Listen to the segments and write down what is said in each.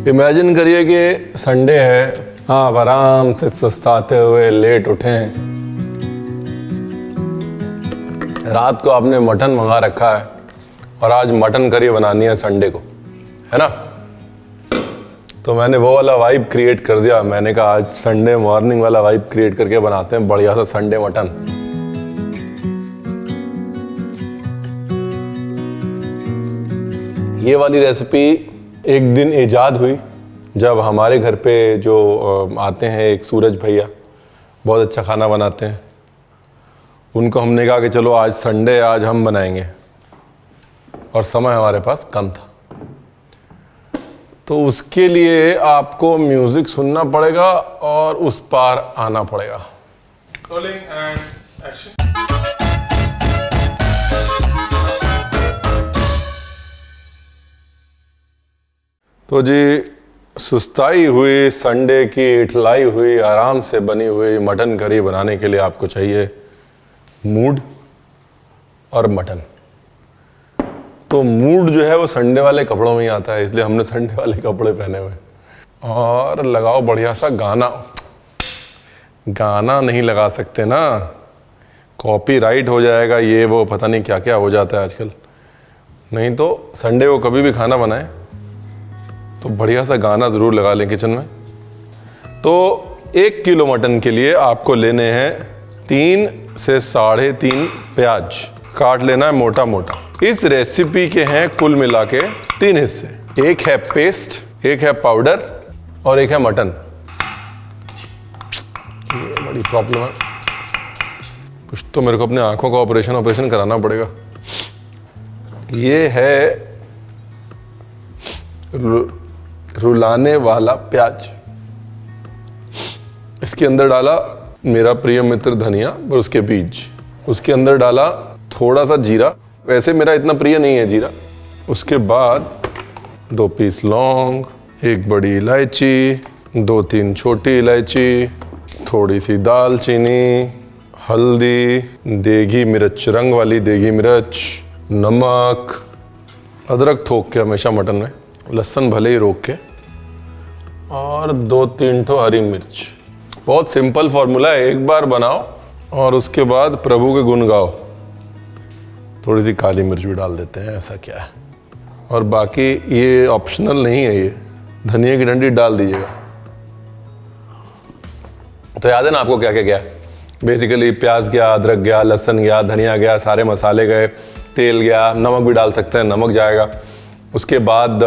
Imagine करिए कि Sunday है, आप आराम से सुस्ताते हुए लेट उठें, रात को आपने मटन मंगा रखा है और आज मटन करी बनानी है संडे को, है ना। तो मैंने वो वाला वाइब क्रिएट कर दिया। मैंने कहा आज संडे मॉर्निंग वाला वाइब क्रिएट करके बनाते हैं बढ़िया सा संडे मटन। ये वाली रेसिपी एक दिन ईजाद हुई जब हमारे घर पे जो आते हैं एक सूरज भैया, बहुत अच्छा खाना बनाते हैं। उनको हमने कहा कि चलो आज संडे, आज हम बनाएंगे, और समय हमारे पास कम था। तो उसके लिए आपको म्यूजिक सुनना पड़ेगा और उस पार आना पड़ेगा। Rolling and action. तो जी, सुस्ताई हुई संडे की इठलाई हुई आराम से बनी हुई मटन करी बनाने के लिए आपको चाहिए मूड और मटन। तो मूड जो है वो संडे वाले कपड़ों में ही आता है, इसलिए हमने संडे वाले कपड़े पहने हुए। और लगाओ बढ़िया सा गाना। गाना नहीं लगा सकते ना, कॉपीराइट हो जाएगा, ये वो पता नहीं क्या क्या हो जाता है आजकल। नहीं तो संडे को कभी भी खाना बनाए तो बढ़िया सा गाना ज़रूर लगा लें किचन में। तो 1 किलो मटन के लिए आपको लेने हैं 3 से 3.5 प्याज, काट लेना है मोटा मोटा। इस रेसिपी के हैं कुल मिला के 3 हिस्से, एक है पेस्ट, एक है पाउडर और एक है मटन। ये बड़ी प्रॉब्लम है, कुछ तो मेरे को अपने आंखों का ऑपरेशन कराना पड़ेगा। ये है रुलाने वाला प्याज। इसके अंदर डाला मेरा प्रिय मित्र धनिया और उसके बीज। उसके अंदर डाला थोड़ा सा जीरा, वैसे मेरा इतना प्रिय नहीं है जीरा। उसके बाद 2 पीस लौंग, 1 बड़ी इलायची, 2-3 छोटी इलायची, थोड़ी सी दालचीनी, हल्दी, देगी मिर्च, रंग वाली देगी मिर्च, नमक, अदरक थोक के हमेशा मटन में, लहसुन भले ही रोक के, और 2-3 ठो हरी मिर्च। बहुत सिंपल फॉर्मूला है, एक बार बनाओ और उसके बाद प्रभु के गुण गाओ। थोड़ी सी काली मिर्च भी डाल देते हैं, ऐसा क्या है। और बाकी ये ऑप्शनल नहीं है, ये धनिया की डंडी डाल दीजिएगा। तो याद है ना आपको क्या क्या गया। बेसिकली प्याज गया, अदरक गया, लहसुन गया, धनिया गया, सारे मसाले गए, तेल गया, नमक भी डाल सकते हैं, नमक जाएगा। उसके बाद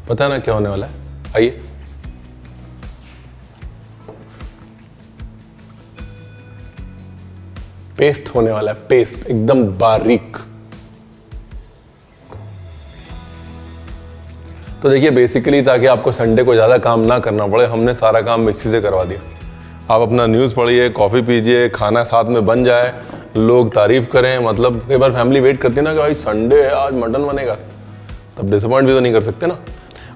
पता है ना क्या होने वाला है, आइए। पेस्ट होने वाला है, पेस्ट एकदम बारीक। तो देखिए, बेसिकली ताकि आपको संडे को ज़्यादा काम ना करना पड़े, हमने सारा काम मिक्सी से करवा दिया। आप अपना न्यूज़ पढ़िए, कॉफ़ी पीजिए, खाना साथ में बन जाए, लोग तारीफ करें। मतलब कई बार फैमिली वेट करती है ना कि भाई संडे है आज मटन बनेगा, तब डिसअपॉइंट भी तो नहीं कर सकते ना।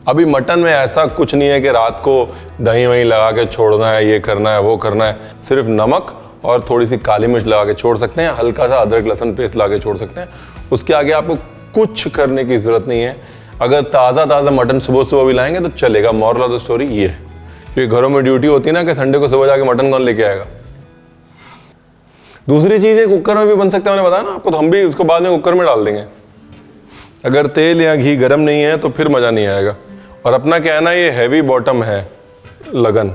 अभी मटन में ऐसा कुछ नहीं है कि रात को दही वही लगा के छोड़ना है, ये करना है, वो करना है। सिर्फ नमक और थोड़ी सी काली मिर्च लगा के छोड़ सकते हैं, हल्का सा अदरक लहसुन पेस्ट लगा के छोड़ सकते हैं। उसके आगे आपको कुछ करने की ज़रूरत नहीं है। अगर ताज़ा मटन सुबह सुबह भी लाएंगे तो चलेगा। मॉरल ऑफ द स्टोरी ये है, क्योंकि घरों में ड्यूटी होती है ना कि संडे को सुबह जाके मटन कौन लेके आएगा। दूसरी चीज़ है, कुकर में भी बन सकता है, मैंने बताया ना आपको, तो हम भी उसको बाद में कुकर में डाल देंगे। अगर तेल या घी गर्म नहीं है तो फिर मज़ा नहीं आएगा। और अपना क्या है ना, ये हैवी बॉटम है लगन,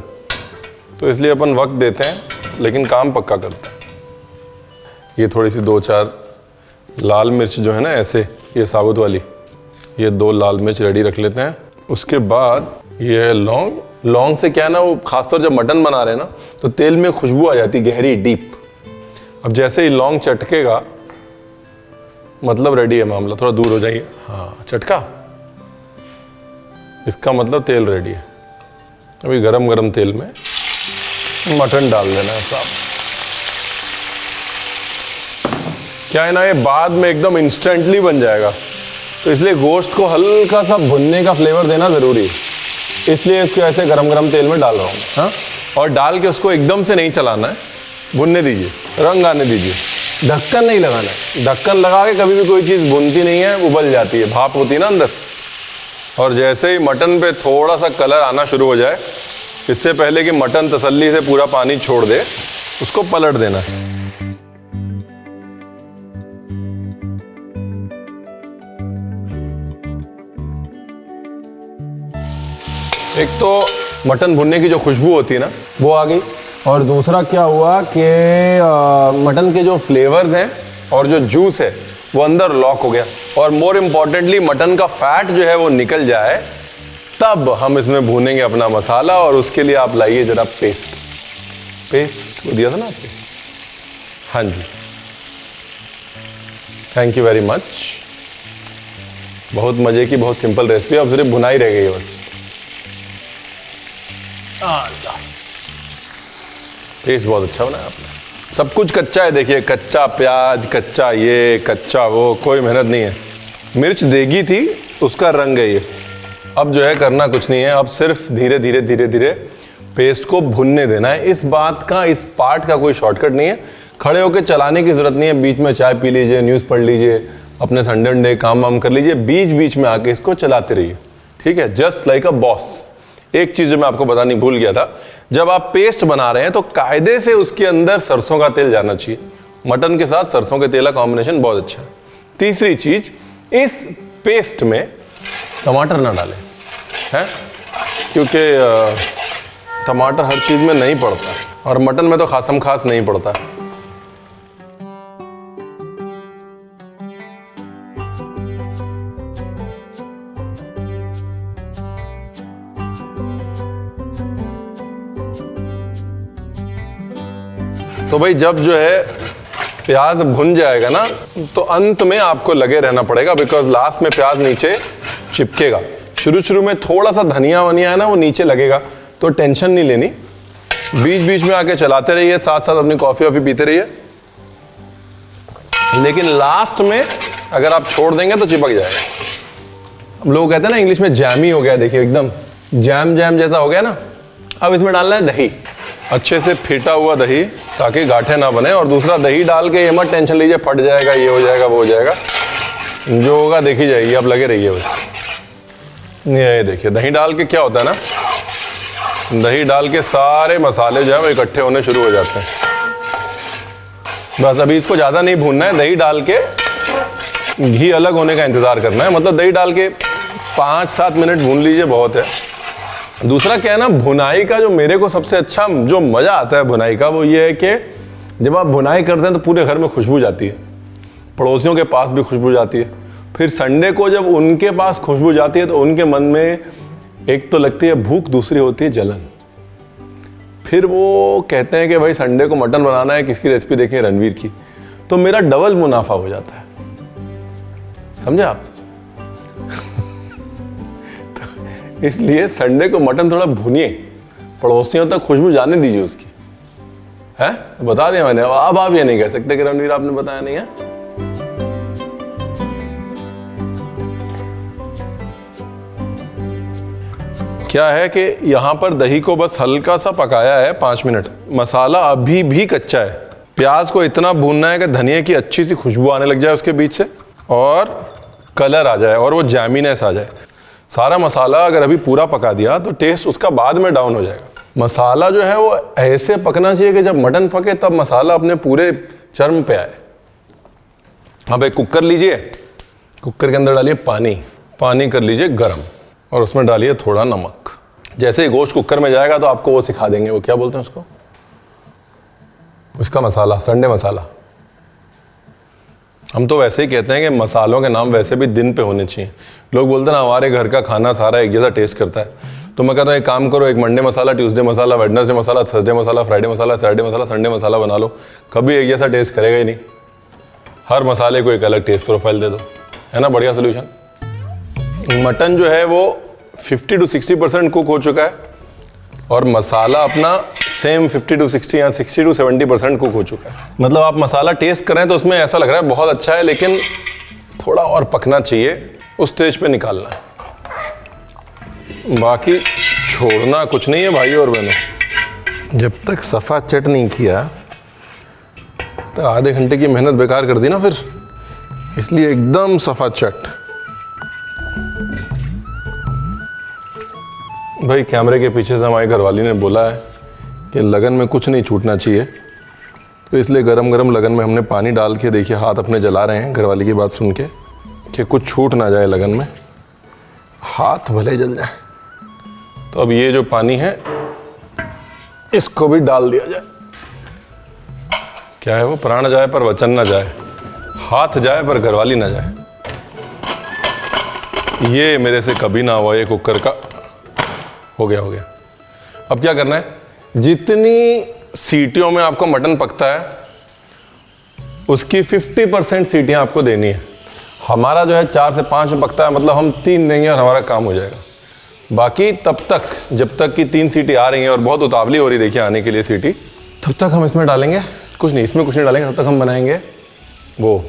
तो इसलिए अपन वक्त देते हैं लेकिन काम पक्का करते हैं। ये थोड़ी सी 2-4 लाल मिर्च जो है ना, ऐसे ये साबुत वाली, ये 2 लाल मिर्च रेडी रख लेते हैं। उसके बाद ये है लौंग। लौंग से क्या है ना, वो खासतौर जब मटन बना रहे हैं ना तो तेल में खुशबू आ जाती, गहरी, डीप। अब जैसे ही लौंग चटकेगा मतलब रेडी है मामला। थोड़ा दूर हो जाइए, हाँ, चटका, इसका मतलब तेल रेडी है। अभी गरम गरम तेल में मटन डाल देना है साहब। क्या है ना, ये बाद में एकदम इंस्टेंटली बन जाएगा, तो इसलिए गोश्त को हल्का सा भुनने का फ्लेवर देना ज़रूरी है। इसलिए इसको ऐसे गरम गरम तेल में डाल रहा हूँ, हाँ। और डाल के उसको एकदम से नहीं चलाना है, भुनने दीजिए, रंग आने दीजिए। ढक्कन नहीं लगाना है। ढक्कन लगा के कभी भी कोई चीज़ भुनती नहीं है, उबल जाती है, भाप होती है ना अंदर, और जैसे ही मटन पे थोड़ा सा कलर आना शुरू हो जाए, इससे पहले कि मटन तसल्ली से पूरा पानी छोड़ दे, उसको पलट देना है। एक तो मटन भुनने की जो खुशबू होती है ना, वो आ गई, और दूसरा क्या हुआ कि मटन के जो फ्लेवर्स हैं और जो जूस है वो अंदर लॉक हो गया, और मोर इम्पॉर्टेंटली मटन का फैट जो है वो निकल जाए, तब हम इसमें भूनेंगे अपना मसाला। और उसके लिए आप लाइए जरा पेस्ट वो दिया था ना आपने। हाँ जी, थैंक यू वेरी मच। बहुत मजे की, बहुत सिंपल रेसिपी, अब सिर्फ भुनाई रह गई है बस। पेस्ट बहुत अच्छा बनाया आपने। सब कुछ कच्चा है, देखिए, कच्चा प्याज, कच्चा ये, कच्चा वो, कोई मेहनत नहीं है। मिर्च देगी थी, उसका रंग है ये। अब जो है करना कुछ नहीं है, अब सिर्फ धीरे धीरे धीरे धीरे पेस्ट को भुनने देना है। इस बात का, इस पार्ट का कोई शॉर्टकट नहीं है। खड़े होकर चलाने की जरूरत नहीं है। बीच में चाय पी लीजिए, न्यूज़ पढ़ लीजिए, अपने संडे अंडे काम वाम कर लीजिए, बीच बीच में आके इसको चलाते रहिए, ठीक है, जस्ट लाइक अ बॉस। एक चीज जो मैं आपको बतानी भूल गया था, जब आप पेस्ट बना रहे हैं तो कायदे से उसके अंदर सरसों का तेल जाना चाहिए। मटन के साथ सरसों के तेल का कॉम्बिनेशन बहुत अच्छा है। तीसरी चीज, इस पेस्ट में टमाटर ना डालें, है, क्योंकि टमाटर हर चीज में नहीं पड़ता, और मटन में तो खासम खास नहीं पड़ता। तो भाई जब जो है प्याज भुन जाएगा ना, तो अंत में आपको लगे रहना पड़ेगा, बिकॉज लास्ट में प्याज नीचे चिपकेगा। शुरू में थोड़ा सा धनिया वनिया है ना, वो नीचे लगेगा, तो टेंशन नहीं लेनी। बीच बीच में आके चलाते रहिए, साथ साथ अपनी कॉफी वॉफी पीते रहिए, लेकिन लास्ट में अगर आप छोड़ देंगे तो चिपक जाएगा। अब लोग कहते हैं ना इंग्लिश में जैमी हो गया, देखिए एकदम जैम जैसा हो गया ना। अब इसमें डालना है दही, अच्छे से फेंटा हुआ दही, ताकि गांठें ना बने। और दूसरा, दही डाल के ये मत टेंशन लीजिए फट जाएगा, ये हो जाएगा, वो हो जाएगा, जो होगा देखी जाएगी, आप लगे रहिए बस। ये देखिए, दही डाल के क्या होता है ना, दही डाल के सारे मसाले जो है वो इकट्ठे होने शुरू हो जाते हैं। बस अभी इसको ज़्यादा नहीं भूनना है, दही डाल के घी अलग होने का इंतज़ार करना है। मतलब दही डाल के 5-7 मिनट भून लीजिए, बहुत है। दूसरा क्या है ना, भुनाई का जो मेरे को सबसे अच्छा जो मज़ा आता है भुनाई का, वो ये है कि जब आप भुनाई करते हैं तो पूरे घर में खुशबू जाती है, पड़ोसियों के पास भी खुशबू जाती है। फिर संडे को जब उनके पास खुशबू जाती है तो उनके मन में एक तो लगती है भूख, दूसरी होती है जलन। फिर वो कहते हैं कि भाई संडे को मटन बनाना है, किसकी रेसिपी देखें, रणवीर की। तो मेरा डबल मुनाफा हो जाता है, समझे आप। तो इसलिए संडे को मटन थोड़ा भुनिए, पड़ोसियों तक खुशबू जाने दीजिए उसकी, है। बता दिया मैंने, अब आप ये नहीं कह सकते कि रणवीर आपने बताया नहीं है। क्या है कि यहाँ पर दही को बस हल्का सा पकाया है 5 मिनट। मसाला अभी भी कच्चा है। प्याज को इतना भूनना है कि धनिया की अच्छी सी खुशबू आने लग जाए उसके बीच से, और कलर आ जाए, और वो जैमीनेस आ जाए। सारा मसाला अगर अभी पूरा पका दिया तो टेस्ट उसका बाद में डाउन हो जाएगा। मसाला जो है वो ऐसे पकना चाहिए कि जब मटन पके तब मसाला अपने पूरे चर्म पे आए। अब एक कुकर लीजिए, कुकर के अंदर डालिए पानी कर लीजिए गर्म, और उसमें डालिए थोड़ा नमक। जैसे ही गोश्त कुकर में जाएगा तो आपको वो सिखा देंगे, वो क्या बोलते हैं उसको, उसका मसाला, संडे मसाला। हम तो वैसे ही कहते हैं कि मसालों के नाम वैसे भी दिन पे होने चाहिए। लोग बोलते हैं ना हमारे घर का खाना सारा एक जैसा टेस्ट करता है, तो मैं कहता हूँ एक काम करो, एक मंडे मसाला, ट्यूसडे मसाला, वेडनेसडे मसाला, थर्सडे मसाला, फ्राइडे मसाला, सैटरडे मसाला, संडे मसाला बना लो। कभी एक जैसा टेस्ट करेगा ही नहीं। हर मसाले को एक अलग टेस्ट प्रोफाइल दे दो, है ना, बढ़िया सोल्यूशन। मटन जो है वो 50 to 60% कुक हो चुका है, और मसाला अपना सेम 50 to 60 या 60 to 70% कुक हो चुका है। मतलब आप मसाला टेस्ट करें तो उसमें ऐसा लग रहा है बहुत अच्छा है, लेकिन थोड़ा और पकना चाहिए, उस स्टेज पे निकालना है। बाकी छोड़ना कुछ नहीं है भाई और बहनों। जब तक सफ़ा चट नहीं किया तो आधे घंटे की मेहनत बेकार कर दी ना फिर, इसलिए एकदम सफ़ा चट। भाई कैमरे के पीछे से हमारी घरवाली ने बोला है कि लगन में कुछ नहीं छूटना चाहिए, तो इसलिए गरम गरम लगन में हमने पानी डाल के, देखिए हाथ अपने जला रहे हैं घरवाली की बात सुन के, कि कुछ छूट ना जाए लगन में, हाथ भले जल जाए। तो अब ये जो पानी है इसको भी डाल दिया जाए। क्या है वो, प्राण जाए पर वचन ना जाए, हाथ जाए पर घरवाली ना जाए। ये मेरे से कभी ना हुआ, ये कुकर का हो गया। अब क्या करना है, जितनी सीटियों में आपको मटन पकता है उसकी 50% सीटियां आपको देनी है। हमारा जो है 4 से 5 में पकता है, मतलब हम 3 देंगे और हमारा काम हो जाएगा। बाकी तब तक, जब तक कि 3 सीटी आ रही हैं और बहुत उतावली हो रही देखिए आने के लिए सीटी, तब तक हम इसमें डालेंगे कुछ नहीं, इसमें कुछ नहीं डालेंगे, तब तक हम बनाएंगे वो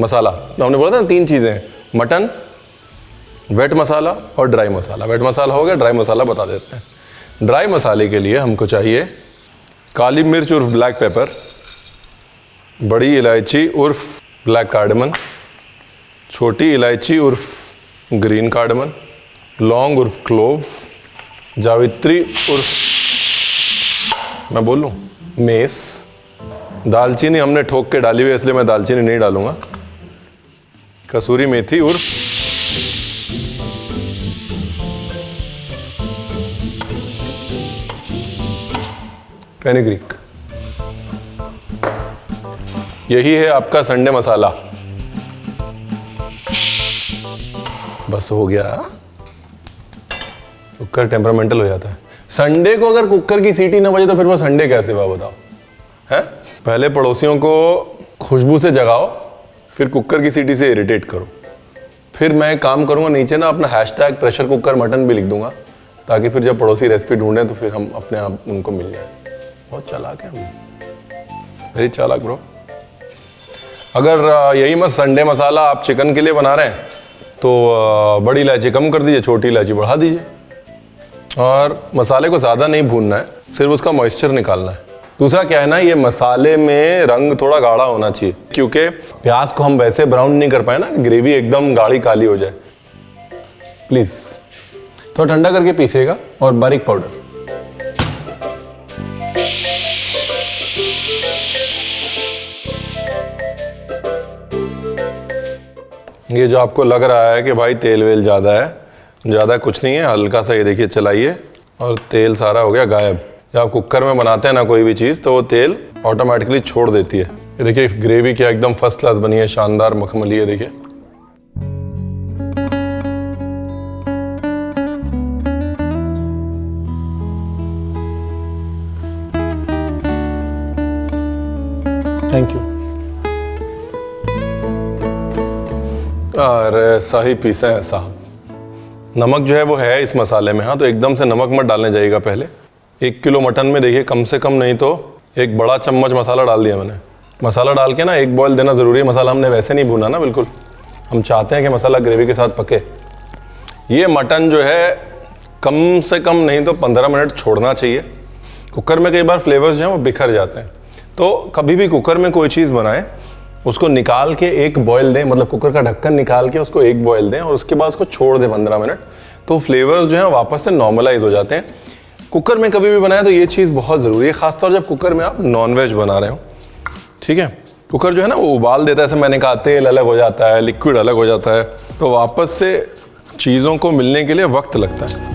मसाला। तो हमने बोला था ना 3 चीज़ें हैं, मटन, वेट मसाला और ड्राई मसाला। वेट मसाला हो गया, ड्राई मसाला बता देते हैं। ड्राई मसाले के लिए हमको चाहिए काली मिर्च उर्फ ब्लैक पेपर, बड़ी इलायची उर्फ ब्लैक कार्डमन, छोटी इलायची उर्फ ग्रीन कार्डमन, लौंग उर्फ क्लोव, जावित्री उर्फ, मैं बोलूं, मेस, दालचीनी हमने ठोक के डाली हुई है इसलिए मैं दालचीनी नहीं डालूंगा, कसूरी मेथी उर्फ फेनुग्रीक। यही है आपका संडे मसाला। बस हो गया। कुकर टेम्परामेंटल हो जाता है। संडे को अगर कुकर की सीटी ना बजे तो फिर वो संडे कैसे हुआ बताओ, है? पहले पड़ोसियों को खुशबू से जगाओ, फिर कुकर की सीटी से इरिटेट करो। फिर मैं काम करूंगा नीचे ना अपना हैशटैग प्रेशर कुकर मटन भी लिख दूंगा, ताकि फिर जब पड़ोसी रेसिपी ढूंढें तो फिर हम अपने आप उनको मिल जाए। बहुत चालाक है हम, वेरी चालाक ब्रो। अगर यही मत संडे मसाला आप चिकन के लिए बना रहे हैं तो बड़ी इलायची कम कर दीजिए, छोटी इलायची बढ़ा दीजिए। और मसाले को ज़्यादा नहीं भूनना है, सिर्फ उसका मॉइस्चर निकालना है। दूसरा क्या है ना, ये मसाले में रंग थोड़ा गाढ़ा होना चाहिए, क्योंकि प्याज को हम वैसे ब्राउन नहीं कर पाए ना, ग्रेवी एकदम गाढ़ी काली हो जाए। प्लीज़ थोड़ा ठंडा करके पीसिएगा और बारीक पाउडर। ये जो आपको लग रहा है कि भाई तेल वेल ज़्यादा है, ज़्यादा कुछ नहीं है, हल्का सा ये देखिए चलाइए और तेल सारा हो गया गायब। जब आप कुकर में बनाते हैं ना कोई भी चीज़, तो वो तेल ऑटोमेटिकली छोड़ देती है। ये देखिए ग्रेवी क्या एकदम फर्स्ट क्लास बनी है, शानदार मखमली है। देखिए थैंक यू। अरे सही पीसा है साहब। नमक जो है वो है इस मसाले में, हाँ, तो एकदम से नमक मत डालने जाइएगा। पहले 1 किलो मटन में देखिए कम से कम नहीं तो 1 बड़ा चम्मच मसाला डाल दिया मैंने। मसाला डाल के ना 1 बॉयल देना ज़रूरी है। मसाला हमने वैसे नहीं भूना ना, बिल्कुल हम चाहते हैं कि मसाला ग्रेवी के साथ पके। ये मटन जो है कम से कम नहीं तो 15 मिनट छोड़ना चाहिए। कुकर में कई बार फ्लेवर्स जो हैं वो बिखर जाते हैं, तो कभी भी कुकर में कोई चीज़ बनाएं उसको निकाल के 1 बॉयल दें, मतलब कुकर का ढक्कन निकाल के उसको 1 बॉयल दें और उसके बाद उसको छोड़ दें 15 मिनट, तो फ्लेवर्स जो हैं वापस से नॉर्मलाइज हो जाते हैं। कुकर में कभी भी बनाएं तो ये चीज़ बहुत ज़रूरी है, खासतौर जब कुकर में आप नॉनवेज बना रहे हो। ठीक है, कुकर जो है ना वो उबाल देता है, जैसे मैंने कहा तेल अलग हो जाता है, लिक्विड अलग हो जाता है, तो वापस से चीज़ों को मिलने के लिए वक्त लगता है।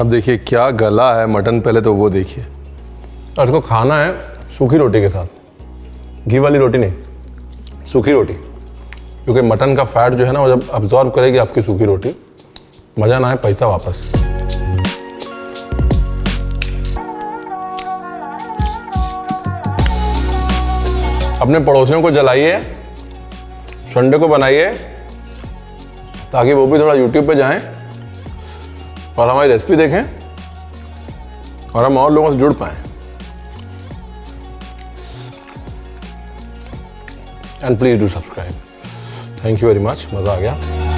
अब देखिए क्या गला है मटन, पहले तो वो देखिए। और इसको खाना है सूखी रोटी के साथ, घी वाली रोटी नहीं, सूखी रोटी, क्योंकि मटन का फैट जो है ना वो जब अब्जॉर्ब करेगी आपकी सूखी रोटी, मज़ा ना है पैसा वापस। अपने पड़ोसियों को जलाइए, संडे को बनाइए, ताकि वो भी थोड़ा यूट्यूब पे जाएं और हमारी रेसिपी देखें और हम और लोगों से जुड़ पाएं। And please do subscribe. Thank you very much, मज़ा आ गया।